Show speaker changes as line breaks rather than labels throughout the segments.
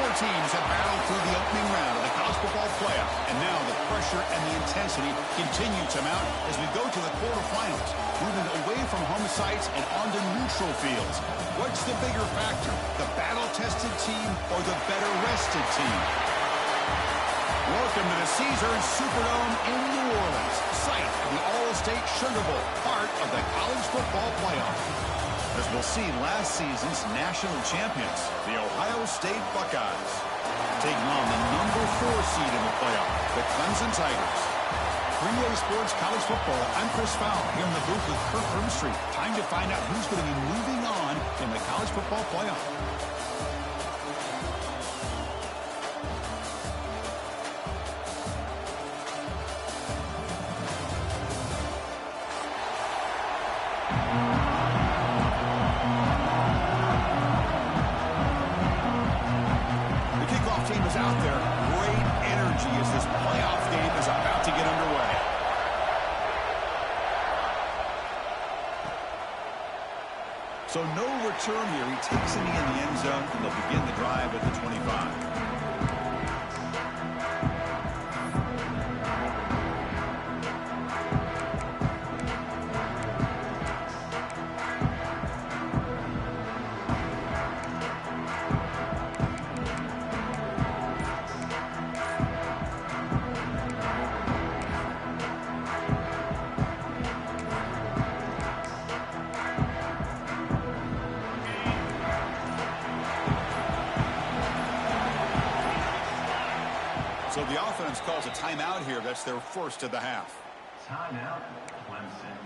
Four teams have battled through the opening round of the college football playoff, and now the pressure and the intensity continue to mount as we go to the quarterfinals, moving away from home sites and onto neutral fields. What's the bigger factor, the battle-tested team or the better-rested team? Welcome to the Caesars Superdome in New Orleans, site of the All-State Sugar Bowl, part of the college football playoff. As we'll see last season's national champions, the Ohio State Buckeyes, taking on the number 4 seed in the playoff, the Clemson Tigers. 3A Sports College Football, I'm Chris Fowler, here in the booth with Kirk Hermstreet. Time to find out who's going to be moving on in the college football playoff. So no return here. He takes it in the end zone, and they'll begin the drive at the 25. So the offense calls a timeout here. That's their first of the half.
Timeout, Clemson.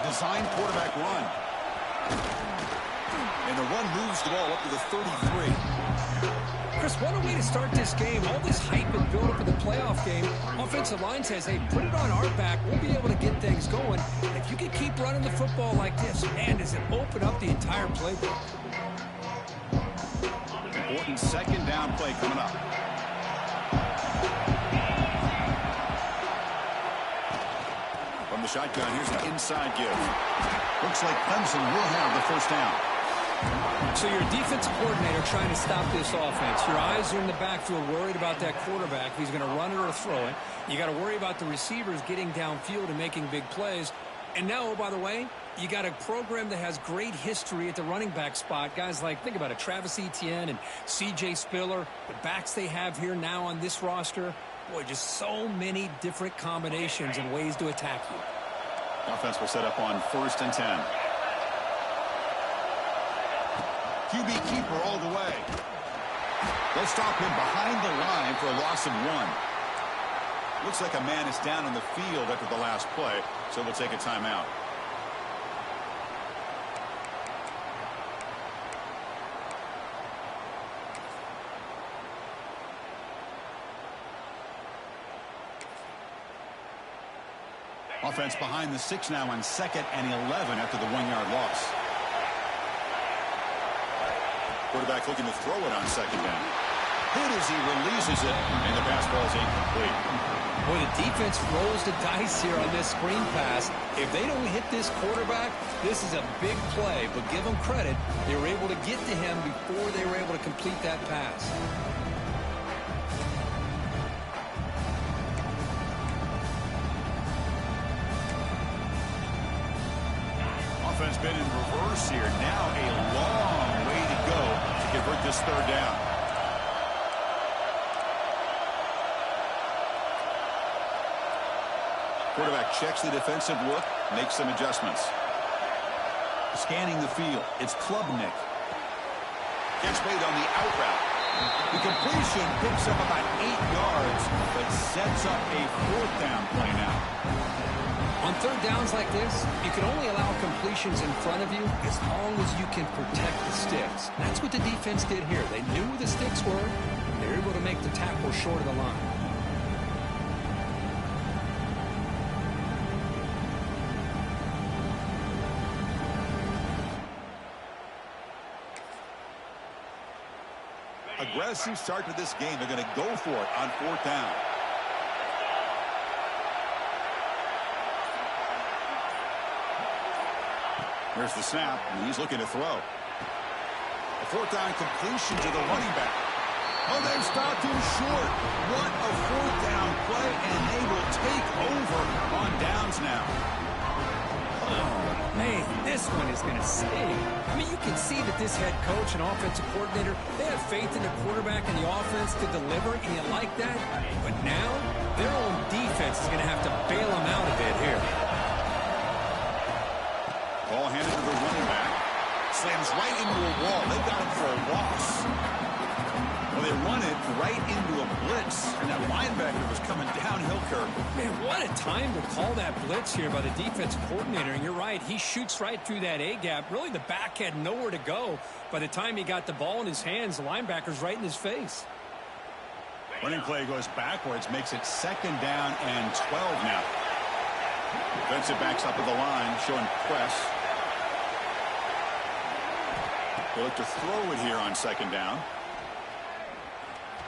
Design quarterback run. And the run moves the ball up to the 33.
Chris, what a way to start this game. All this hype and build up in the playoff game. Offensive line says, hey, put it on our back. We'll be able to get things going. And if you can keep running the football like this, man, does it open up the entire playbook.
Important second down play coming up. From the shotgun, here's an inside give. Looks like Clemson will have the first down.
So you're a defensive coordinator trying to stop this offense. Your eyes are in the backfield worried about that quarterback. If he's going to run it or throw it. You got to worry about the receivers getting downfield and making big plays. And now, oh, by the way, you got a program that has great history at the running back spot. Guys like, think about it, Travis Etienne and C.J. Spiller. The backs they have here now on this roster. Boy, just so many different combinations and ways to attack you.
Offense will set up on 1st and 10. QB keeper all the way. They'll stop him behind the line for a loss of 1. Looks like a man is down on the field after the last play, so we'll take a timeout. Offense behind the 6 now on 2nd and 11 after the 1-yard loss. Quarterback looking to throw it on 2nd down. Hit as he releases it, and the pass ball's incomplete.
Boy, the defense rolls the dice here on this screen pass. If they don't hit this quarterback, this is a big play. But give them credit, they were able to get to him before they were able to complete that pass.
Offense been in reverse here. Now a long way to go to convert this 3rd down. Quarterback checks the defensive look, makes some adjustments. Scanning the field, it's Klubnik. Gets made on the out route. The completion picks up about 8 yards, but sets up a 4th down play now.
On 3rd downs like this, you can only allow completions in front of you as long as you can protect the sticks. That's what the defense did here. They knew where the sticks were, and they were able to make the tackle short of the line.
aggressive start to this game. They're going to go for it on 4th down. Here's the snap, and he's looking to throw. A 4th down completion to the running back. Oh, they've stopped him short. What a 4th down play, and they will take over on downs now.
Oh, man, this one is going to sting. I mean, you can see that this head coach and offensive coordinator, they have faith in the quarterback and the offense to deliver, and you like that. But now, their own defense is going to have to bail them out a bit here.
Ball handed to the running back. Slams right into a wall. They got him for a loss. Well, they run it right into a blitz, and that linebacker was coming downhill, Kirk.
Man, what a time to call that blitz here by the defensive coordinator. And you're right, he shoots right through that A-gap. Really, the back had nowhere to go. By the time he got the ball in his hands, the linebacker's right in his face.
Running play goes backwards, makes it 2nd down and 12 now. Defensive backs up at the line, showing press. They look to throw it here on 2nd down.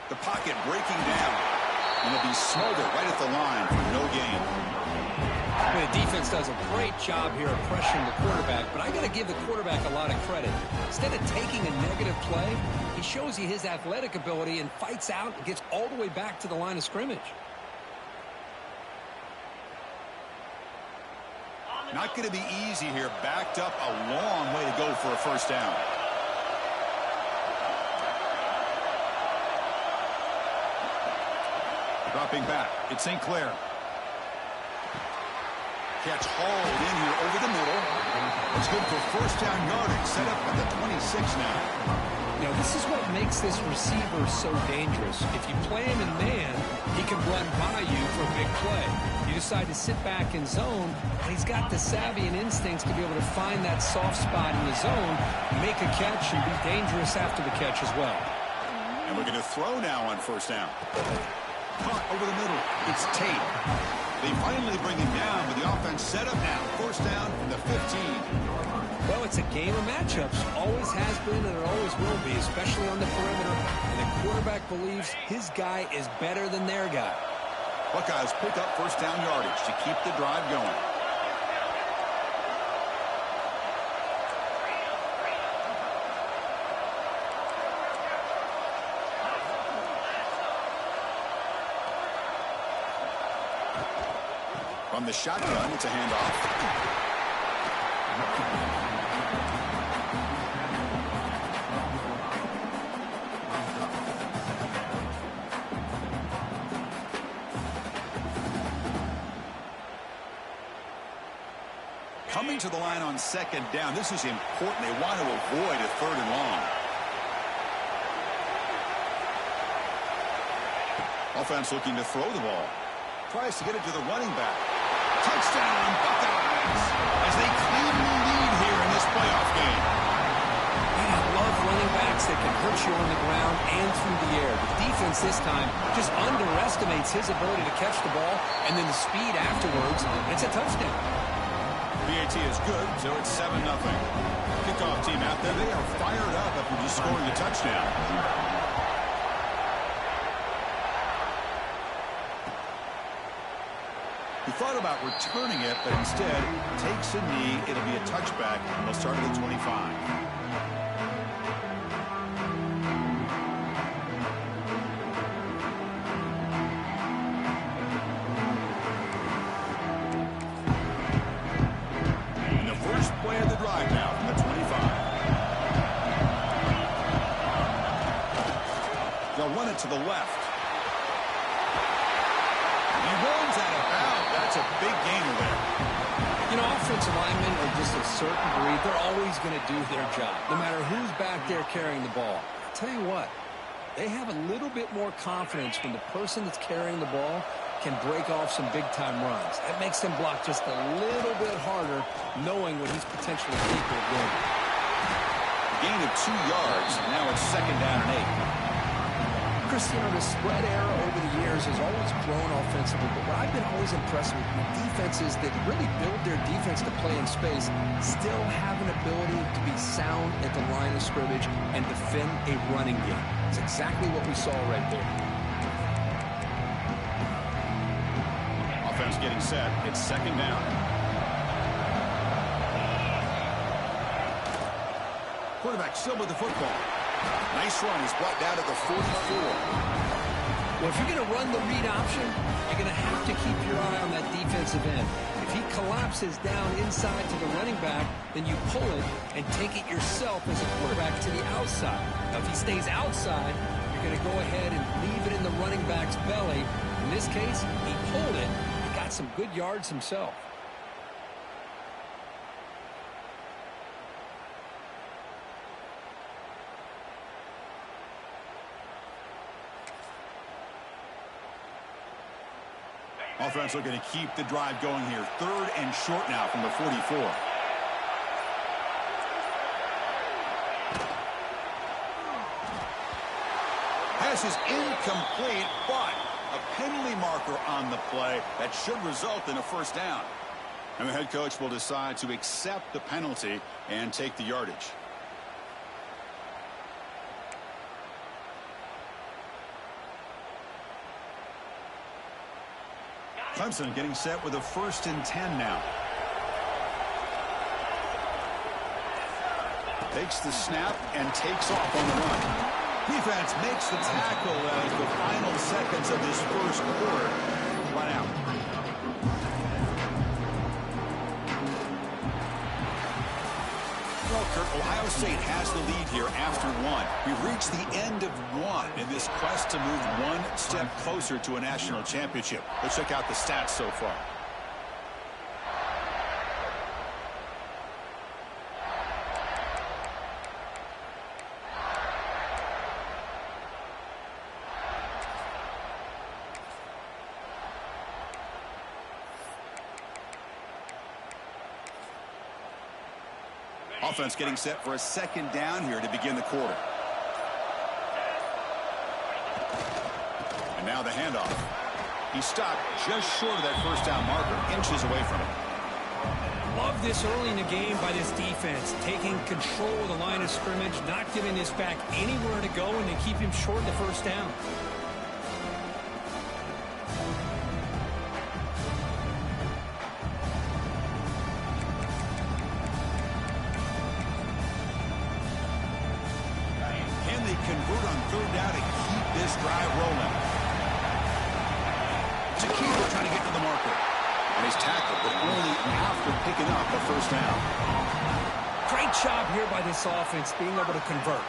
The pocket breaking down. And it'll be smothered right at the line for no gain.
The defense does a great job here of pressuring the quarterback, but I got to give the quarterback a lot of credit. Instead of taking a negative play, he shows you his athletic ability and fights out and gets all the way back to the line of scrimmage.
Not going to be easy here. Backed up a long way to go for a 1st down. Dropping back, it's St. Clair. Catch hauled in here over the middle. It's good for 1st down yardage. Set up at the 26 now.
Now, this is what makes this receiver so dangerous. If you play him in man, he can run by you for a big play. You decide to sit back in zone, and he's got the savvy and instincts to be able to find that soft spot in the zone, make a catch, and be dangerous after the catch as well.
And we're going to throw now on 1st down. Caught over the middle. It's Tate. They finally bring him down, but the offense set up now. 1st down from the 15.
Well, it's a game of matchups. Always has been, and it always will be, especially on the perimeter. And the quarterback believes his guy is better than their guy.
Buckeyes pick up 1st down yardage to keep the drive going. From the shotgun, it's a handoff. Coming to the line on 2nd down. This is important. They want to avoid a 3rd and long. Offense looking to throw the ball. Tries to get it to the running back. Touchdown, Buckeyes, as they claim the lead here in this playoff game.
Man, I love running backs that can hurt you on the ground and through the air. The defense this time just underestimates his ability to catch the ball, and then the speed afterwards. It's a touchdown.
BAT is good, so it's 7-0. Kickoff team out there, they are fired up after just scoring a touchdown. He thought about returning it, but instead takes a knee. It'll be a touchback. They'll start at the 25. And the first play of the drive now from the 25. They'll run it to the left. He runs out of bounds. That's a big gainer there.
You know, offensive linemen are just a certain breed. They're always going to do their job, no matter who's back there carrying the ball. I'll tell you what, they have a little bit more confidence when the person that's carrying the ball can break off some big-time runs. That makes them block just a little bit harder, knowing what he's potentially capable of doing.
Gain of 2 yards. Now it's 2nd down and 8.
Chris, you know, the spread era over the years has always grown offensively, but what I've been always impressed with defenses that really build their defense to play in space still have an ability to be sound at the line of scrimmage and defend a running game. It's exactly what we saw right there.
Offense getting set. It's second down. Quarterback still with the football. Nice run. He's brought down to the 44.
Well, if you're going to run the read option, you're going to have to keep your eye on that defensive end. If he collapses down inside to the running back, then you pull it and take it yourself as a quarterback to the outside. Now, if he stays outside, you're going to go ahead and leave it in the running back's belly. In this case, he pulled it. He got some good yards himself.
Offense looking to keep the drive going here. Third and short now from the 44. Pass is incomplete, but a penalty marker on the play that should result in a first down. And the head coach will decide to accept the penalty and take the yardage. Clemson getting set with a 1st and 10 now. Takes the snap and takes off on the run. Defense makes the tackle as the final seconds of this first quarter run out. Well, Kurt, Ohio State has the lead here after one. We've reached the end of one in this quest to move one step closer to a national championship. Let's check out the stats so far. Offense getting set for a second down here to begin the quarter. And now the handoff. He stopped just short of that first down marker, inches away from it.
Love this early in the game by this defense, taking control of the line of scrimmage, not giving this back anywhere to go, and they keep him short of the first down.
Convert on third down to keep this drive rolling. Tequila trying to get to the marker. And he's tackled, but only after picking up the first down.
Great job here by this offense being able to convert.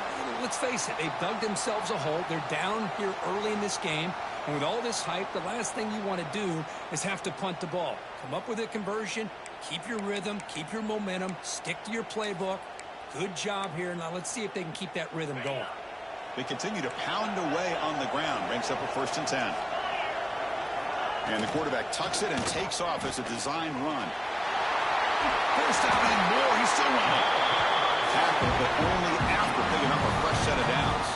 Let's face it, they've dug themselves a hole. They're down here early in this game. And with all this hype, the last thing you want to do is have to punt the ball. Come up with a conversion, keep your rhythm, keep your momentum, stick to your playbook. Good job here. Now let's see if they can keep that rhythm going.
They continue to pound away on the ground. Brings up a 1st and 10. And the quarterback tucks it and takes off as a design run. First down and more. He's still running. Tackle, but only after picking up a fresh set of downs.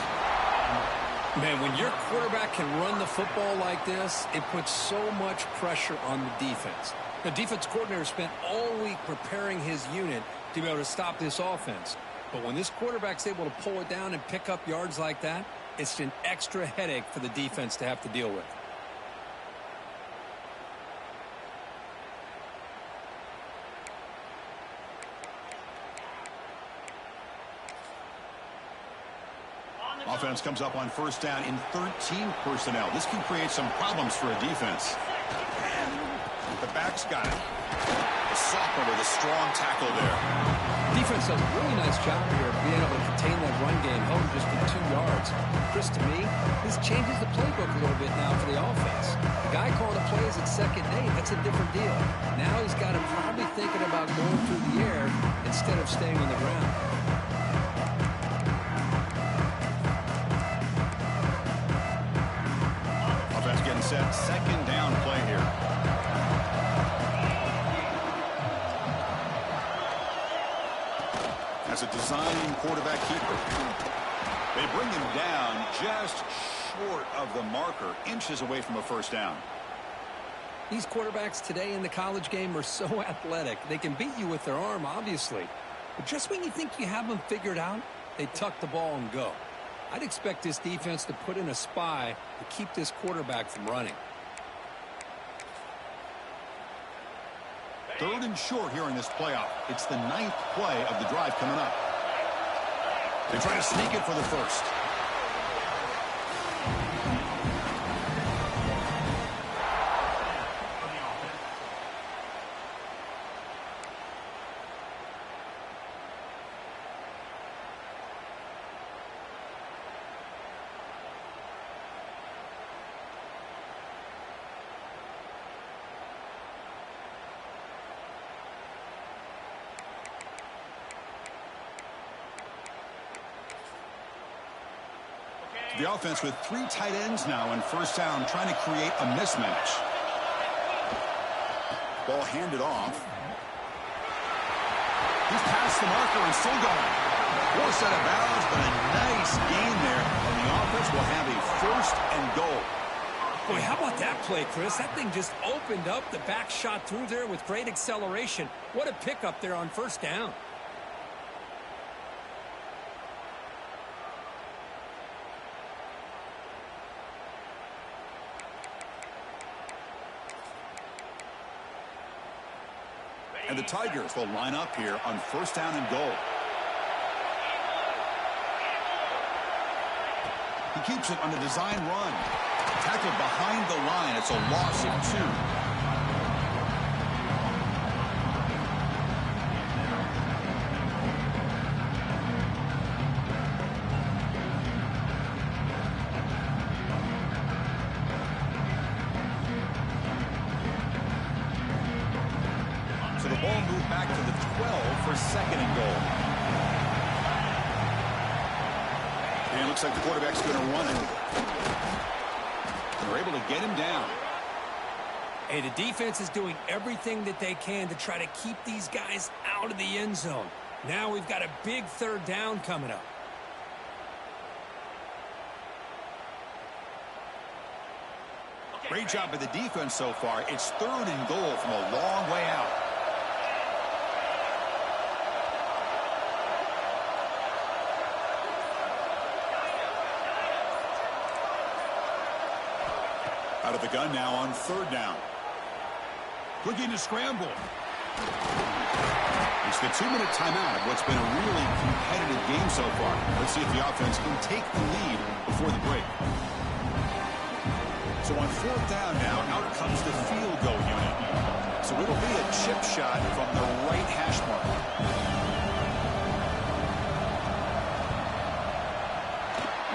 Man, when your quarterback can run the football like this, it puts so much pressure on the defense. The defense coordinator spent all week preparing his unit to be able to stop this offense. But when this quarterback's able to pull it down and pick up yards like that, it's an extra headache for the defense to have to deal with.
Offense comes up on first down in 13 personnel. This can create some problems for a defense. The back's got it. The sophomore with a strong tackle there.
Defense does a really nice job here of being able to contain that run game, held just for 2 yards. Chris, to me, this changes the playbook a little bit now for the offense. The guy calling the plays at 2nd and 8, that's a different deal. Now he's got him probably thinking about going through the air instead of staying on the ground.
Offense getting set. 2nd down play here. As a design quarterback keeper. They bring him down just short of the marker, inches away from a first down.
These quarterbacks today in the college game are so athletic. They can beat you with their arm, obviously. But just when you think you have them figured out, they tuck the ball and go. I'd expect this defense to put in a spy to keep this quarterback from running.
3rd and short here in this playoff. It's the 9th play of the drive coming up. They try to sneak it for the first. The offense with 3 tight ends now in first down, trying to create a mismatch. Ball handed off. He's past the marker and still going. Forced out of bounds, but a nice gain there, and the offense will have a 1st and goal.
Boy, how about that play, Chris? That thing just opened up. The back shot through there with great acceleration. What a pickup there on first down.
And the Tigers will line up here on first down and goal. He keeps it on the design run. Tackled behind the line. It's a loss of 2. Ball moved back to the 12 for 2nd and goal. And it looks like the quarterback's going to run it. They're able to get him down.
Hey, the defense is doing everything that they can to try to keep these guys out of the end zone. Now we've got a big 3rd down coming up.
Great job by the defense so far. It's 3rd and goal from a long way out. Out of the gun now on 3rd down. Looking to scramble. It's the 2-minute timeout of what's been a really competitive game so far. Let's see if the offense can take the lead before the break. So on 4th down now, out comes the field goal unit. So it'll be a chip shot from the right hash mark.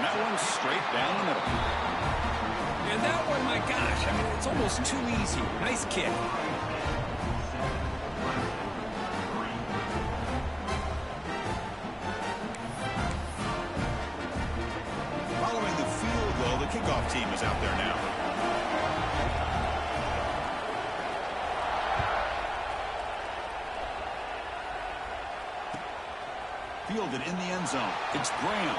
And that one's straight down the middle.
And that one, my gosh, I mean, it's almost too easy. Nice kick.
Following the field goal, the kickoff team is out there now. Fielded in the end zone. It's Graham.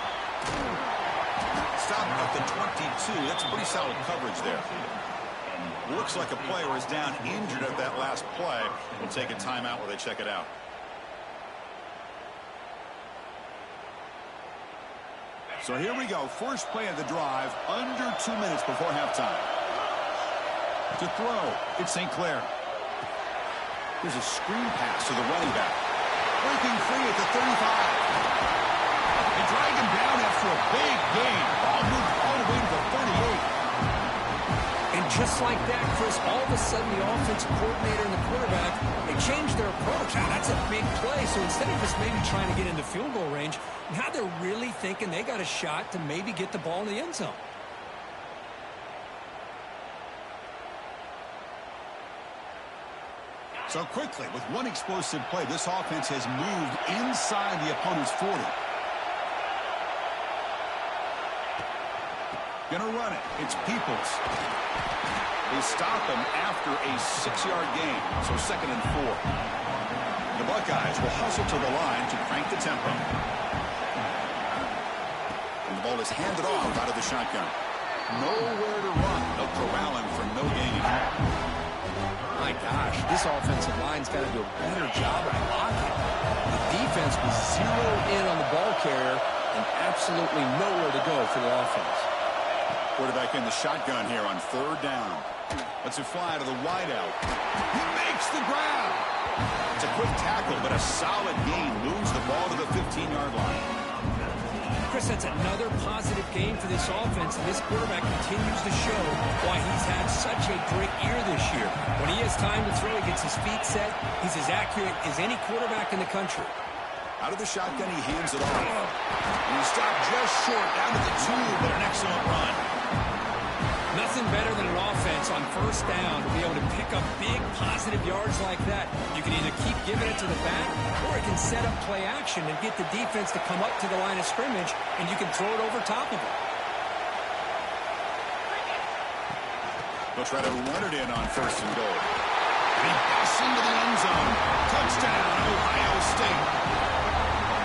Stop at the 22. That's pretty solid coverage there. Looks like a player is down injured at that last play. We'll take a timeout while they check it out. So here we go. First play of the drive. Under 2 minutes before halftime. To throw, it's St. Clair. There's a screen pass to the running back. Breaking free at the 35. They drag him down after a big gain. Ball moved all the way to the 38.
And just like that, Chris, all of a sudden the offensive coordinator and the quarterback, they changed their approach. Now, that's a big play. So instead of just maybe trying to get into field goal range, now they're really thinking they got a shot to maybe get the ball in the end zone.
So quickly, with one explosive play, this offense has moved inside the opponent's 40. Gonna run it. It's Peoples. They stop him after a 6-yard gain, so 2nd and 4. The Buckeyes will hustle to the line to crank the tempo. And the ball is handed off out of the shotgun. Nowhere to run. They'll corral him for no gain.
My gosh, this offensive line's got to do a better job of blocking. The defense was zeroed in on the ball carrier and absolutely nowhere to go for the offense.
Quarterback in the shotgun here on third down. Lets it fly to the wideout. He makes the grab. It's a quick tackle, but a solid gain moves the ball to the 15-yard line.
Chris, that's another positive game for this offense, and this quarterback continues to show why he's had such a great year this year. When he has time to throw, he gets his feet set. He's as accurate as any quarterback in the country.
Out of the shotgun, he hands it off. And he stopped just short, down to the 2, but an excellent run.
Nothing better than an offense on first down to be able to pick up big positive yards like that. You can either keep giving it to the back, or it can set up play action and get the defense to come up to the line of scrimmage, and you can throw it over top of it.
They'll try to run it in on first and goal. And he busts into the end zone. Touchdown, Ohio State.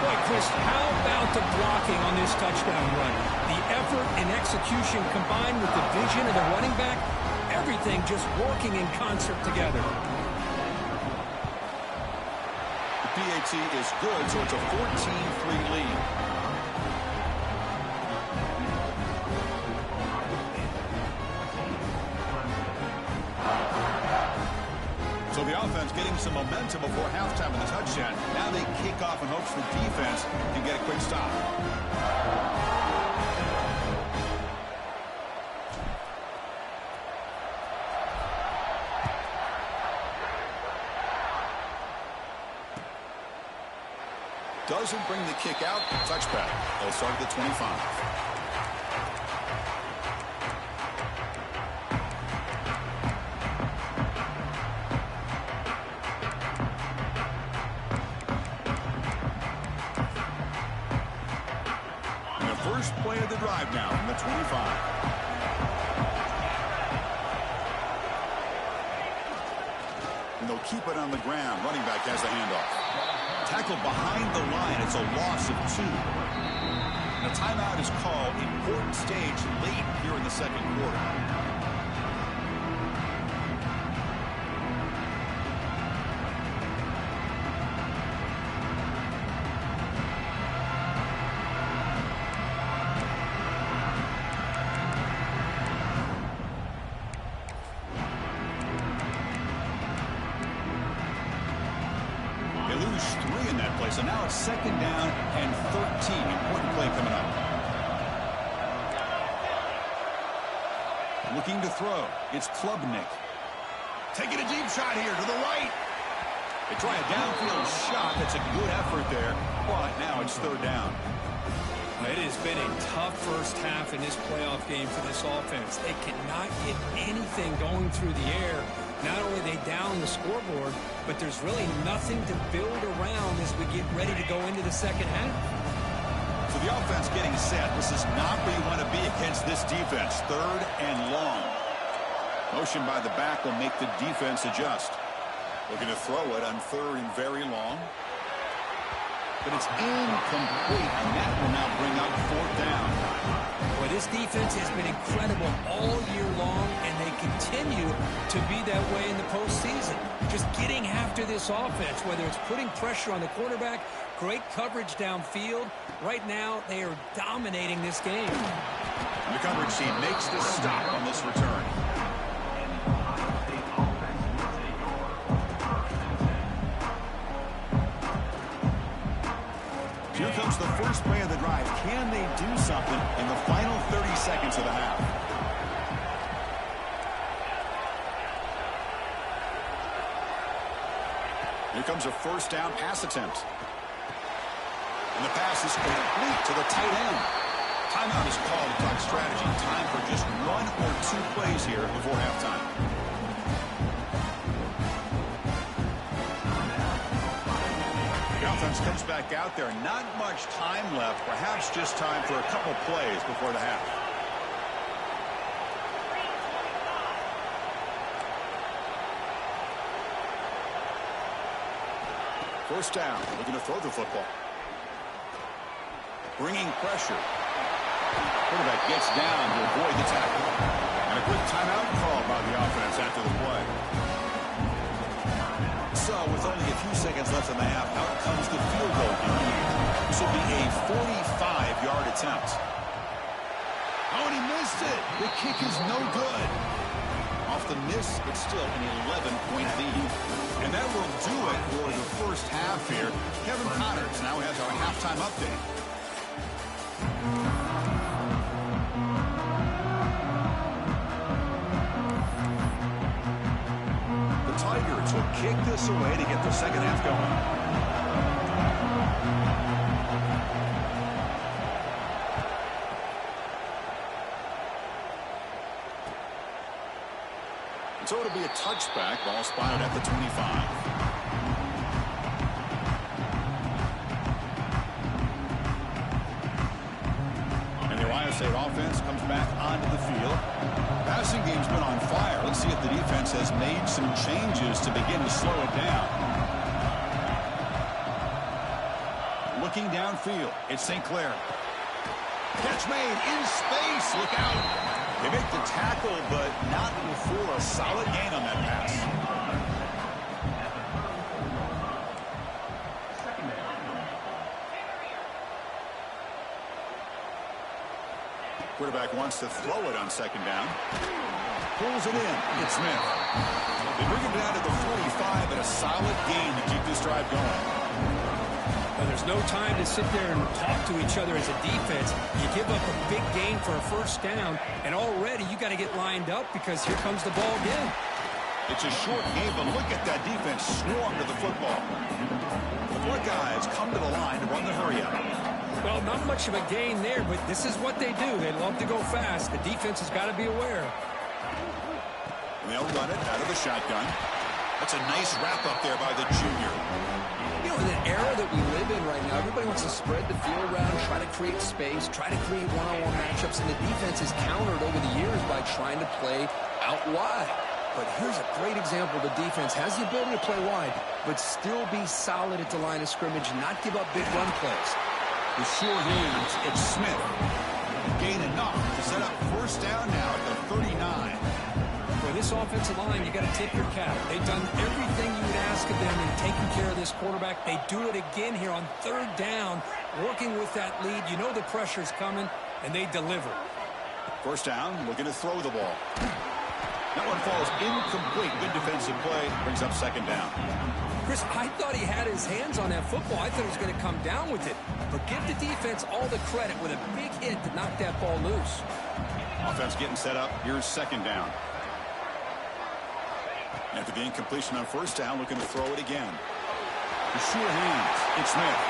Boy, Chris, how about the blocking on this touchdown run? The effort and execution combined with the vision of the running back, everything just working in concert together.
The PAT is good, so it's a 14-3 lead. So the offense getting some momentum before halftime in the touchdown. Now they kick off in hopes the defense can get a quick stop. Doesn't bring the kick out. Touchback. They'll start at the 25. First play of the drive now from the 25. And they'll keep it on the ground. Running back has the handoff. Tackle behind the line. It's a loss of 2. And a timeout is called. Important stage late here in the second quarter. Lose 3 in that play, so now it's second down and 13. Important play coming up. Looking to throw. It's Klubnik. Taking a deep shot here to the right. They try a downfield shot. That's a good effort there, but now it's third down.
It has been a tough first half in this playoff game for this offense. They cannot get anything going through the air. Not only are they down the scoreboard, but there's really nothing to build around as we get ready to go into the second half.
So the offense getting set. This is not where you want to be against this defense. Third and long. Motion by the back will make the defense adjust. Looking to throw it on third and very long. But it's incomplete, and that will now bring up fourth down.
Well, this defense has been incredible all year long, and they continue to be that way in the postseason. Just getting after this offense, whether it's putting pressure on the quarterback, great coverage downfield. Right now, they are dominating this game.
And the coverage team makes the stop on this return. Here comes the first play of the drive. Can they do something in the final 30 seconds of the half? Here comes a first down pass attempt. And the pass is complete to the tight end. Timeout is called to talk strategy. Time for just 1 or 2 plays here before halftime. The offense comes back out there. Not much time left. Perhaps just time for a couple plays before the half. First down. Looking to throw the football. Bringing pressure. Quarterback gets down to avoid the tackle. And a quick timeout call by the offense after the play. So with only a few seconds left in the half, out comes the field goal unit. This will be a 45-yard attempt. Oh, and he missed it. The kick is no good. Off the miss, it's still an 11-point lead. And that will do it for the first half here. Kevin Connors now has our halftime update. The Tigers will kick this away to get the second half going. So it'll be a touchback. Ball spotted at the 25. And the Ohio State offense comes back onto the field. Passing game's been on fire. Let's see if the defense has made some changes to begin to slow it down. Looking downfield, it's St. Clair. Catch made in space. Look out. They make the tackle, but not before a solid gain on that pass. Quarterback wants to throw it on second down. Pulls it in. It's Smith. They bring it down to the 45 and a solid gain to keep this drive going.
Well, there's no time to sit there and talk to each other as a defense. You give up a big gain for a first down, and already you got to get lined up because here comes the ball again.
It's a short game, but look at that defense swarm to the football. The four guys come to the line to run the hurry up.
Well, not much of a gain there, but this is what they do. They love to go fast. The defense has got to be aware.
They'll run it out of the shotgun. That's a nice wrap-up there by the junior.
You know, in the era that we live in right now, everybody wants to spread the field around, try to create space, try to create one-on-one matchups, and the defense is countered over the years by trying to play out wide. But here's a great example. The defense has the ability to play wide, but still be solid at the line of scrimmage and not give up big run plays.
With sure hands, it's Smith. Gain enough to set up first down now at the 39.
For this offensive line, you got to tip your cap. They've done everything you would ask of them in taking care of this quarterback. They do it again here on third down, working with that lead. You know the pressure's coming, and they deliver.
First down, looking to throw the ball. That one falls incomplete. Good defensive play. Brings up second down.
Chris, I thought he had his hands on that football. I thought he was going to come down with it. But give the defense all the credit with a big hit to knock that ball loose.
Offense getting set up. Here's second down. After the incompletion on first down, looking to throw it again. With sure hands, it's Smith.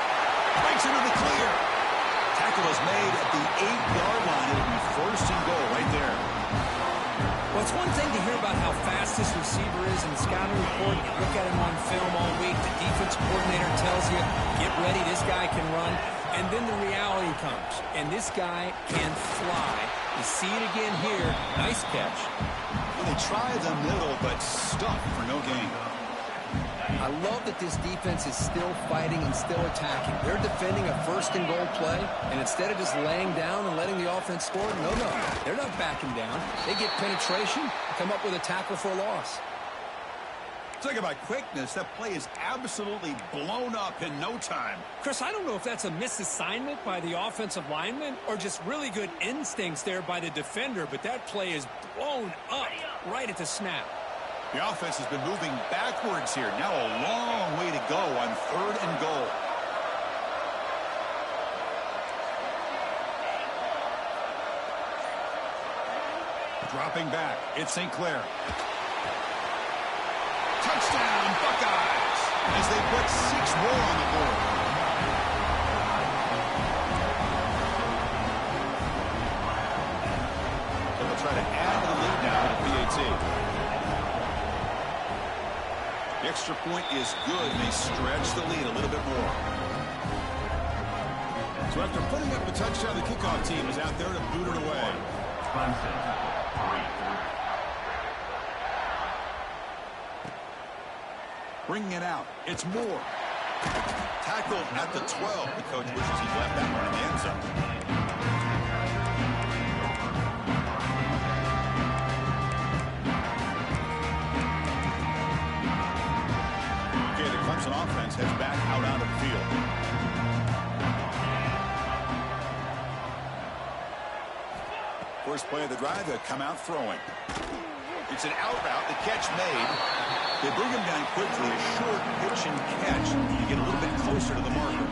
Breaks into the clear. Tackle is made at the 8-yard line. It'll be first and goal right there.
Well, it's one thing to hear about how fast this receiver is in the scouting report. You look at him on film all week. The defense coordinator tells you, get ready, this guy can run. And then the reality comes, and this guy can fly. You see it again here. Nice catch.
Well, they try the middle, but stuck for no gain.
I love that this defense is still fighting and still attacking. They're defending a first and goal play, and instead of just laying down and letting the offense score, no, they're not backing down. They get penetration, come up with a tackle for a loss.
Talk about quickness. That play is absolutely blown up in no time.
Chris, I don't know if that's a misassignment by the offensive lineman or just really good instincts there by the defender, but that play is blown up right at the snap.
The offense has been moving backwards here. Now a long way to go on third and goal. Dropping back, it's St. Clair. Touchdown, Buckeyes, as they put 6 more on the board. They'll try to add to the lead now to PAT. The extra point is good, and they stretch the lead a little bit more. So after putting up a touchdown, the kickoff team is out there to boot it away.
Clemson, 3-3.
Bringing it out, it's Moore. Tackled at the 12. The coach wishes he left that one in the end zone. first play of the drive, they'll come out throwing. It's an out route, the catch made. They bring him down quickly, a short pitch and catch. You get a little bit closer to the marker.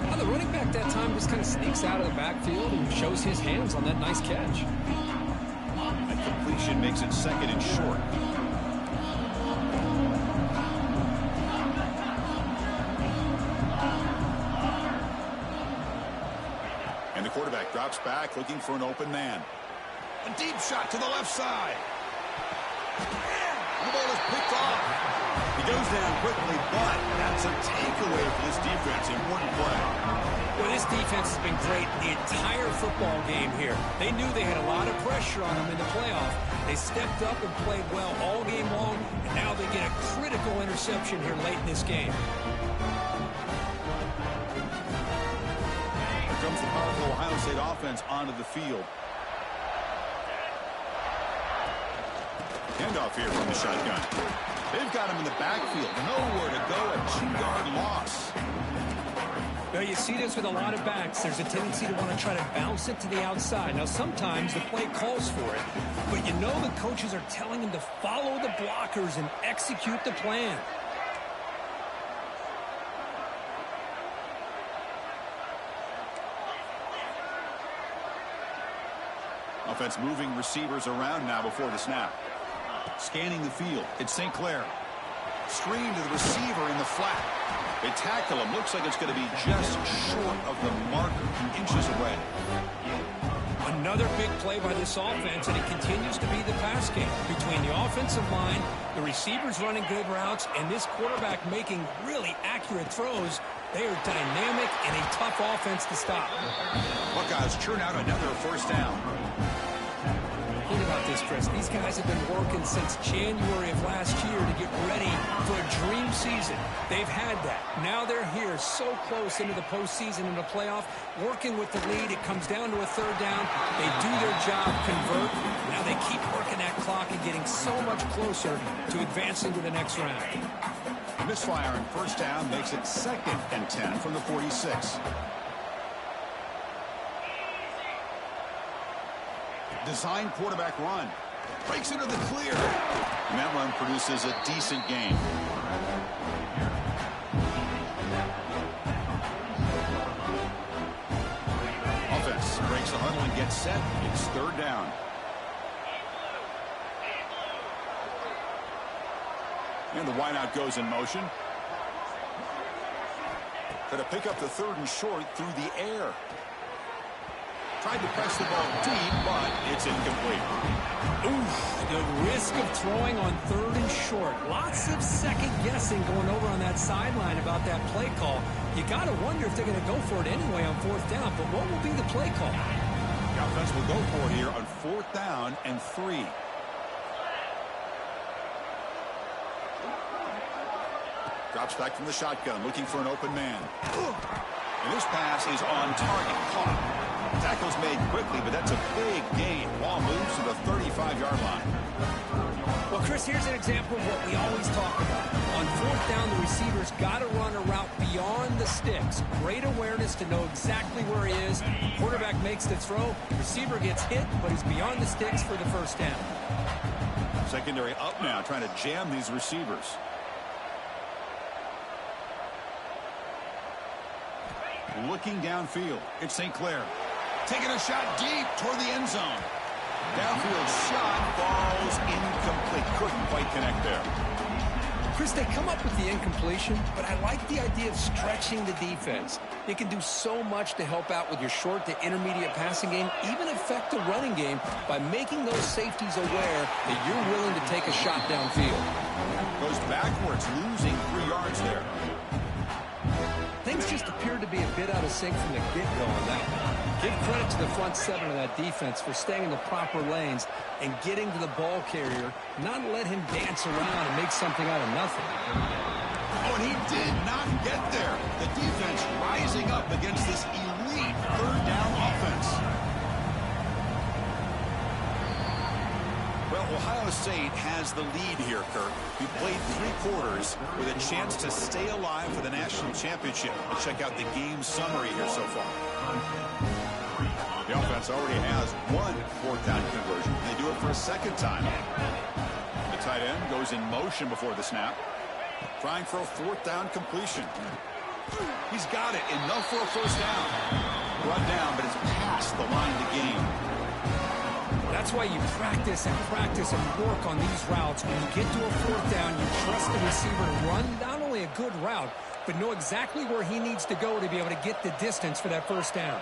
Well, the running back that time just kind of sneaks out of the backfield and shows his hands on that nice catch.
That completion makes it second and short. And the quarterback drops back, looking for an open man. A deep shot to the left side. The ball is picked off. He goes down quickly, but that's a takeaway for this defense. Important play.
Well, this defense has been great the entire football game here. They knew they had a lot of pressure on them in the playoff. They stepped up and played well all game long, and now they get a critical interception here late in this game.
Here comes the powerful Ohio State offense onto the field. Handoff here from the shotgun. They've got him in the backfield. Nowhere to go. A 2-yard loss.
Well, you see this with a lot of backs. There's a tendency to want to try to bounce it to the outside. Now, sometimes the play calls for it, but you know the coaches are telling them to follow the blockers and execute the plan.
Offense moving receivers around now before the snap. Scanning the field. It's St. Clair. Screen to the receiver in the flat. They tackle him. Looks like it's going to be just short of the marker, inches away.
Another big play by this offense, and it continues to be the pass game. Between the offensive line, the receivers running good routes, and this quarterback making really accurate throws, they are dynamic and a tough offense to stop.
Buckeyes churn out another first down.
Think about this, Chris. These guys have been working since January of last year to get ready for a dream season. They've had that. Now they're here so close into the postseason and the playoff, working with the lead. It comes down to a third down. They do their job, convert. Now they keep working that clock and getting so much closer to advancing to the next round.
A misfire on first down makes it 2nd and 10 from the 46. Design quarterback run. Breaks into the clear. And that run produces a decent gain. Offense breaks the huddle and gets set. It's third down. And the wideout goes in motion. Going to pick up the third and short through the air. Tried to press the ball deep, but it's incomplete.
Oof, the risk of throwing on third and short. Lots of second guessing going over on that sideline about that play call. You got to wonder if they're going to go for it anyway on fourth down, but what will be the play call?
The offense will go for it here on 4th down and 3. Drops back from the shotgun, looking for an open man. And this pass is on target, caught. Tackle's made quickly, but that's a big gain. Ball moves to the 35-yard line.
Well, Chris, here's an example of what we always talk about. On fourth down, the receiver's got to run a route beyond the sticks. Great awareness to know exactly where he is. Quarterback makes the throw. Receiver gets hit, but he's beyond the sticks for the first down.
Secondary up now, trying to jam these receivers. Looking downfield, it's St. Clair. Taking a shot deep toward the end zone. Downfield shot falls incomplete. Couldn't quite connect there.
Chris, they come up with the incompletion, but I like the idea of stretching the defense. It can do so much to help out with your short to intermediate passing game, even affect the running game by making those safeties aware that you're willing to take a shot downfield.
Goes backwards, losing 3 yards there.
Things just appeared to be a bit out of sync from the get-go on that one. Give credit to the front seven of that defense for staying in the proper lanes and getting to the ball carrier, not let him dance around and make something out of nothing.
Oh, and he did not get there. The defense rising up against this elite third down offense. Well, Ohio State has the lead here, Kirk. We played 3 quarters with a chance to stay alive for the national championship. Let's check out the game summary here so far. The offense offense already has one fourth down conversion. They do it for a second time. The tight end goes in motion before the snap, trying for a fourth down completion. He's got it. Enough for a first down. Run down, but it's past the line to gain.
That's why you practice and practice and work on these routes. When you get to a fourth down, you trust the receiver to run not only a good route, but know exactly where he needs to go to be able to get the distance for that first down.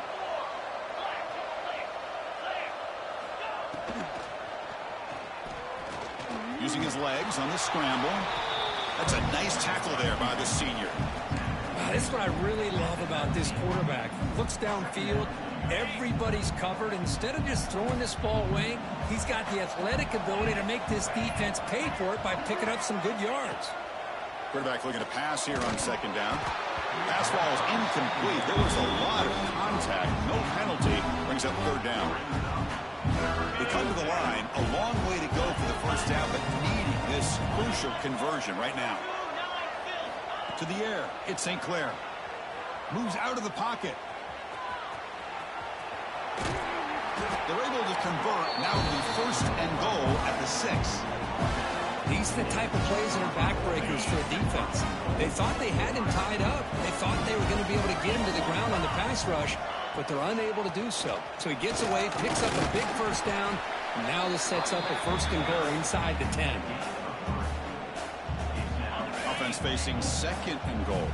Using his legs on the scramble. That's a nice tackle there by the senior.
This is what I really love about this quarterback. Looks downfield. Everybody's covered. Instead of just throwing this ball away, he's got the athletic ability to make this defense pay for it by picking up some good yards.
Quarterback looking to pass here on second down. Pass ball is incomplete. There was a lot of contact. No penalty. Brings up third down. They come to the line. A long way to go for the first down, but needing this crucial conversion right now. To the air. It's St. Clair. Moves out of the pocket. They're able to convert. Now the first and goal at the 6.
These are the type of plays that are backbreakers for a defense. They thought they had him tied up. They thought they were going to be able to get him to the ground on the pass rush, but they're unable to do so. So he gets away, picks up a big first down, and now this sets up a first and goal inside the 10.
Offense facing second and goal.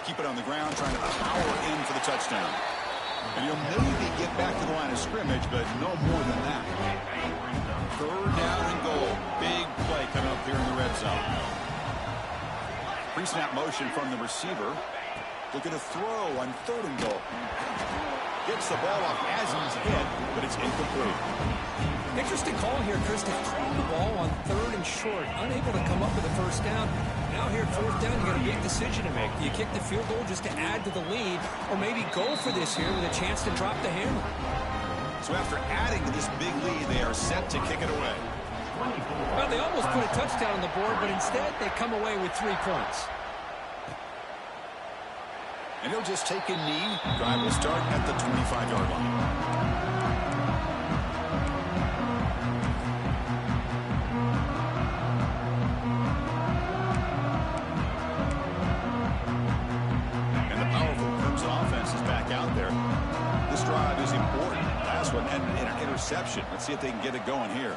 Keep it on the ground, trying to power in for the touchdown. And you'll maybe get back to the line of scrimmage, but no more than that. Third down and goal. Big play coming up here in the red zone. Pre-snap motion from the receiver. Looking to throw on third and goal. Gets the ball off as he's hit, but it's incomplete.
Interesting call here, Chris, to throw the ball on third and short. Unable to come up with a first down. Now here at fourth down, you got a big decision to make. Do you kick the field goal just to add to the lead, or maybe go for this here with a chance to drop the hammer?
So after adding to this big lead, they are set to kick it away.
Well, they almost put a touchdown on the board, but instead they come away with 3 points.
And he'll just take a knee. Drive will start at the 25-yard line. Out there. This drive is important. Last one ended in an interception. Let's see if they can get it going here.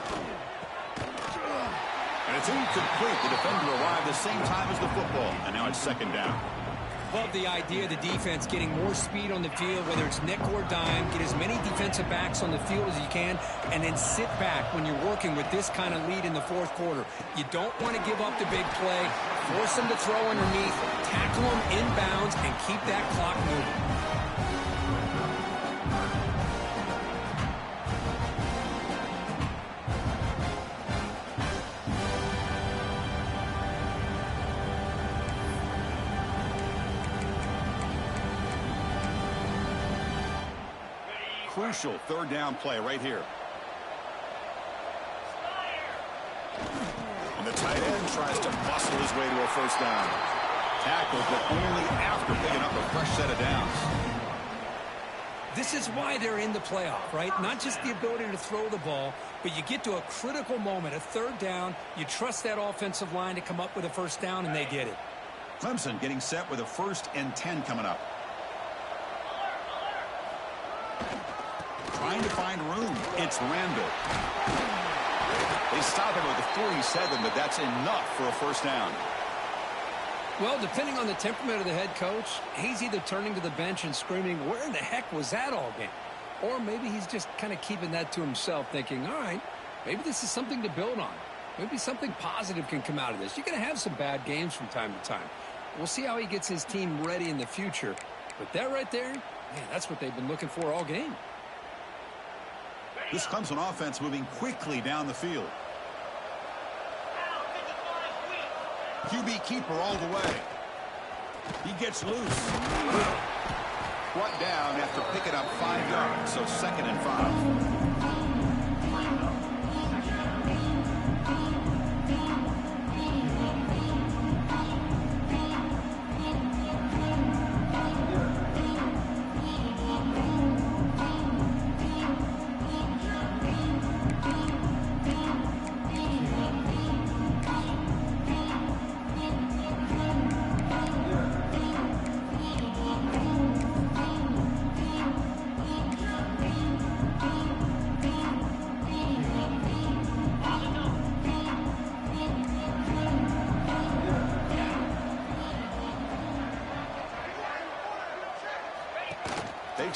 And it's incomplete. The defender arrived the same time as the football. And now it's second down.
Love the idea of the defense getting more speed on the field, whether it's nickel or dime. Get as many defensive backs on the field as you can, and then sit back when you're working with this kind of lead in the fourth quarter. You don't want to give up the big play. Force them to throw underneath, tackle them inbounds, and keep that clock moving.
Crucial third down play right here. And the tight end tries to muscle his way to a first down. Tackled, but only after picking up a fresh set of downs.
This is why they're in the playoff, right? Not just the ability to throw the ball, but you get to a critical moment, a third down. You trust that offensive line to come up with a first down, and they did it.
Clemson getting set with a 1st and 10 coming up. Trying to find room. It's Randall. They stop him with a 47, but that's enough for a first down.
Well, depending on the temperament of the head coach, he's either turning to the bench and screaming, where in the heck was that all game? Or maybe he's just kind of keeping that to himself, thinking, all right, maybe this is something to build on. Maybe something positive can come out of this. You're going to have some bad games from time to time. We'll see how he gets his team ready in the future. But that right there, man, that's what they've been looking for all game.
This Clemson offense moving quickly down the field. QB keeper all the way. He gets loose. Brought down after picking up 5 yards, so 2nd and 5.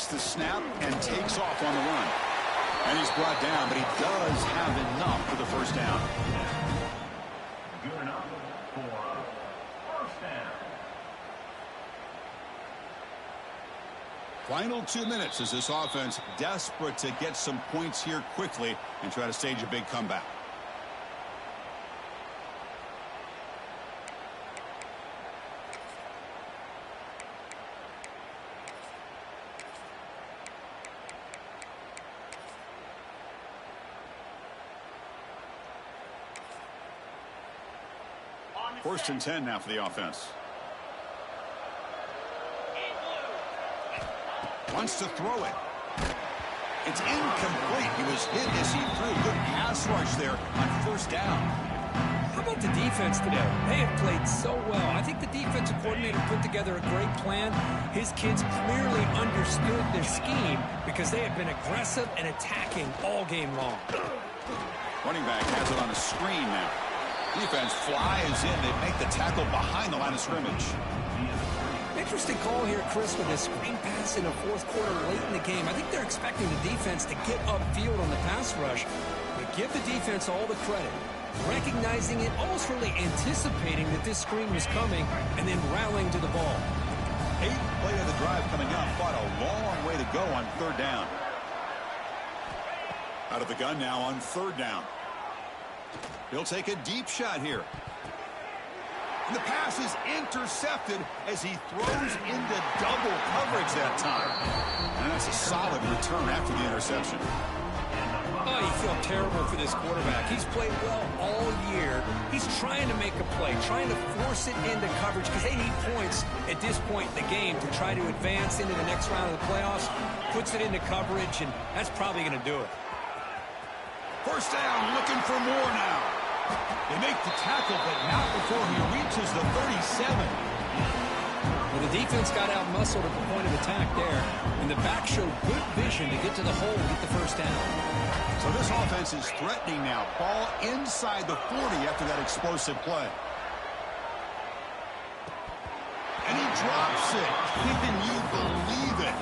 Takes the snap and takes off on the run. And he's brought down, but he does have enough for the first down.
Good enough for a first down.
Final 2 minutes as this offense desperate to get some points here quickly and try to stage a big comeback. First and 10 now for the offense. Wants to throw it. It's incomplete. He was hit as he threw. Good pass rush there on first down.
How about the defense today? They have played so well. I think the defensive coordinator put together a great plan. His kids clearly understood their scheme because they have been aggressive and attacking all game long.
Running back has it on a screen now. Defense flies in. They make the tackle behind the line of scrimmage.
Interesting call here, Chris, with a screen pass in the fourth quarter late in the game. I think they're expecting the defense to get upfield on the pass rush. But give the defense all the credit. Recognizing it, almost really anticipating that this screen was coming, and then rallying to the ball.
8th play of the drive coming up. But a long way to go on third down. Out of the gun now on third down. He'll take a deep shot here. And the pass is intercepted as he throws into double coverage that time. And that's a solid return after the interception.
Oh, you feel terrible for this quarterback. He's played well all year. He's trying to make a play, trying to force it into coverage because they need points at this point in the game to try to advance into the next round of the playoffs. Puts it into coverage, and that's probably going to do it.
First down, looking for more now. They make the tackle, but not before he reaches the 37.
Well, the defense got out-muscled at the point of attack there, and the back showed good vision to get to the hole and get the first down.
So this offense is threatening now. Ball inside the 40 after that explosive play. And he drops it. Can you believe it?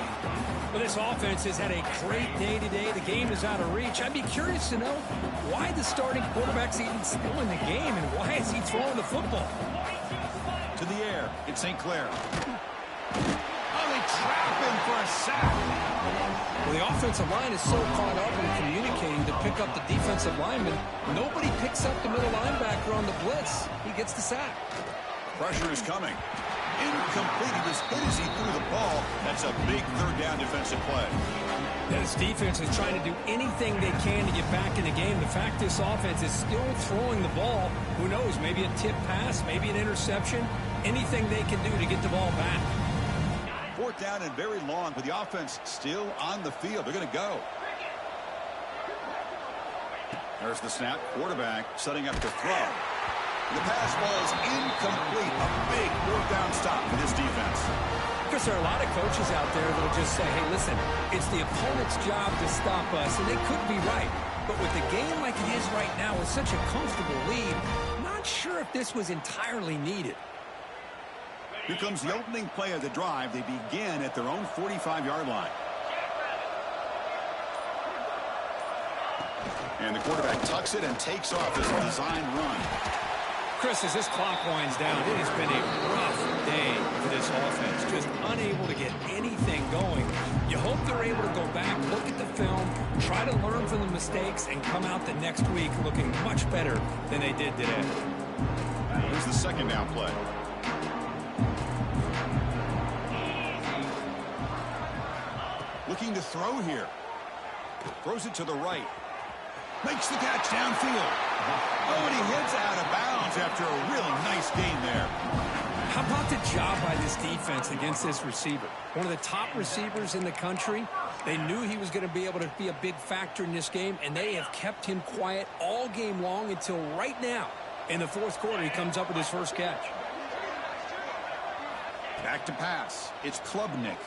Well, this offense has had a great day today. The game is out of reach. I'd be curious to know why the starting quarterback's even still in the game and why is he throwing the football?
To the air. It's St. Clair. Oh, they trap him for a sack.
Well, the offensive line is so caught up in communicating to pick up the defensive lineman. Nobody picks up the middle linebacker on the blitz. He gets the sack.
Pressure is coming. Incomplete. He was hit as he threw the ball. That's a big third down defensive play.
This defense is trying to do anything they can to get back in the game. The fact this offense is still throwing the ball, who knows, maybe a tip pass, maybe an interception, anything they can do to get the ball back.
Fourth down and very long, but the offense still on the field. They're going to go. There's the snap. Quarterback setting up to throw. The pass ball is incomplete. A big fourth down stop for this defense.
Because there are a lot of coaches out there that will just say, hey, listen, it's the opponent's job to stop us, and they could be right. But with the game like it is right now with such a comfortable lead, not sure if this was entirely needed.
Here comes the opening play of the drive. They begin at their own 45-yard line. And the quarterback tucks it and takes off his design run.
Chris, as this clock winds down, it has been a rough day for this offense. Just unable to get anything going. You hope they're able to go back, look at the film, try to learn from the mistakes, and come out the next week looking much better than they did today.
Here's the second down play. Looking to throw here. Throws it to the right. Makes the catch downfield. Oh, and he heads out of bounds after a really nice game there.
How about the job by this defense against this receiver? One of the top receivers in the country. They knew he was going to be able to be a big factor in this game, and they have kept him quiet all game long until right now. In the fourth quarter, he comes up with his first catch.
Back to pass. It's Klubnik.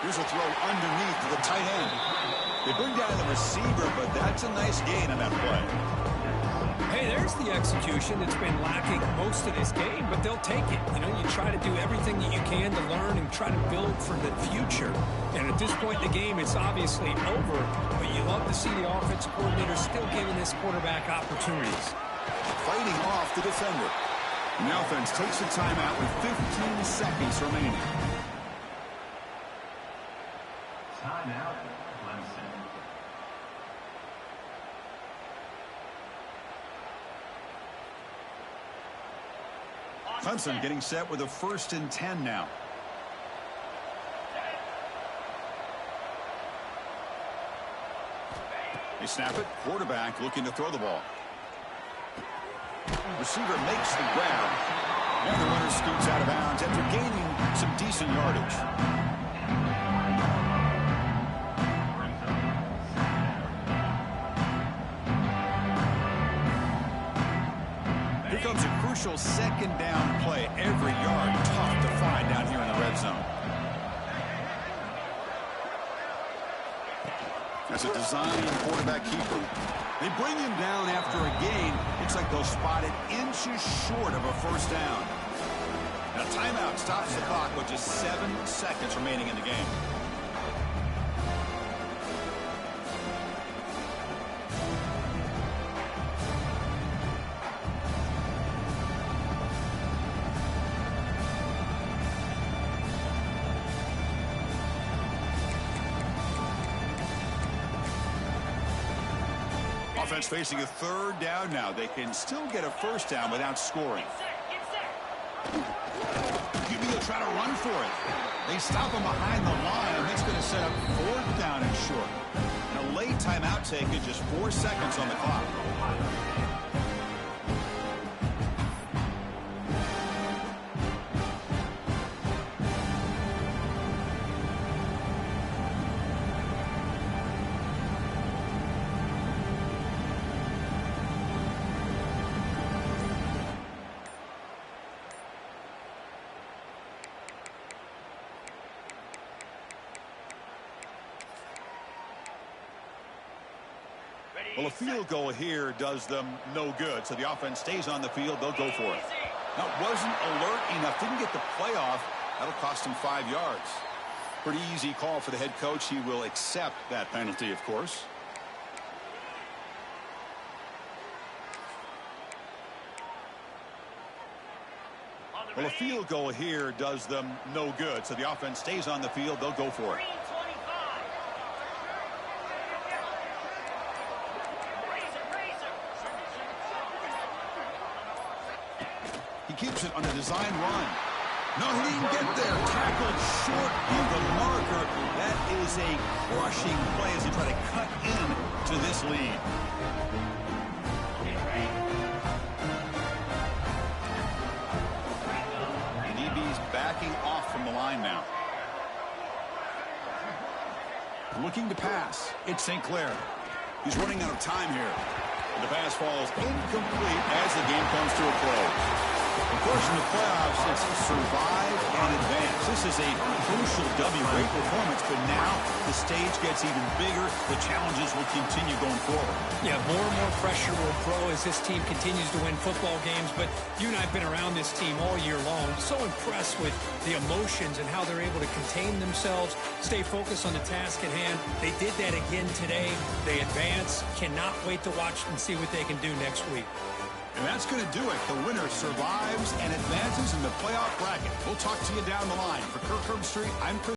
Here's a throw underneath to the tight end. They bring down the receiver, but that's a nice gain on that play.
Hey, there's the execution that's been lacking most of this game, but they'll take it. You know, you try to do everything that you can to learn and try to build for the future. And at this point in the game, it's obviously over, but you love to see the offensive coordinator still giving this quarterback opportunities.
Fighting off the defender. And the offense takes a timeout with 15 seconds remaining.
Timeout, Clemson.
Clemson getting set with a 1st and 10 now. They snap it. Quarterback looking to throw the ball. Receiver makes the grab. And the runner scoots out of bounds after gaining some decent yardage. Here comes a crucial 2nd down play. Every yard tough to find down here in the red zone. That's a designed quarterback keeper. They bring him down after a gain. Looks like they'll spot it inches short of a 1st down. And a timeout stops the clock with just 7 seconds remaining in the game. Offense facing a 3rd down now. They can still get a 1st down without scoring. QB will try to run for it. They stop him behind the line. That's going to set up 4th down and short. And a late timeout taken, just 4 seconds on the clock. Well, a field goal here does them no good, so the offense stays on the field. They'll go for it. Now, wasn't alert enough. Didn't get the playoff. That'll cost him 5 yards. Pretty easy call for the head coach. He will accept that penalty, of course. Well, a field goal here does them no good, so the offense stays on the field. They'll go for it. Keeps it on the design run. No, he didn't get there. Tackled short of the marker. That is a crushing play as they try to cut in to this lead. And DB's backing off from the line now. Looking to pass. It's St. Clair. He's running out of time here. The pass falls incomplete as the game comes to a close. Of course, in the playoffs, it's survive and advance. This is a crucial W. Great performance, but now the stage gets even bigger. The challenges will continue going forward. Yeah, more and more pressure will grow as this team continues to win football games. But you and I have been around this team all year long. So impressed with the emotions and how they're able to contain themselves, stay focused on the task at hand. They did that again today. They advance. Cannot wait to watch and see what they can do next week. And that's going to do it. The winner survives and advances in the playoff bracket. We'll talk to you down the line. For Kirk Herbstreit, I'm Chris.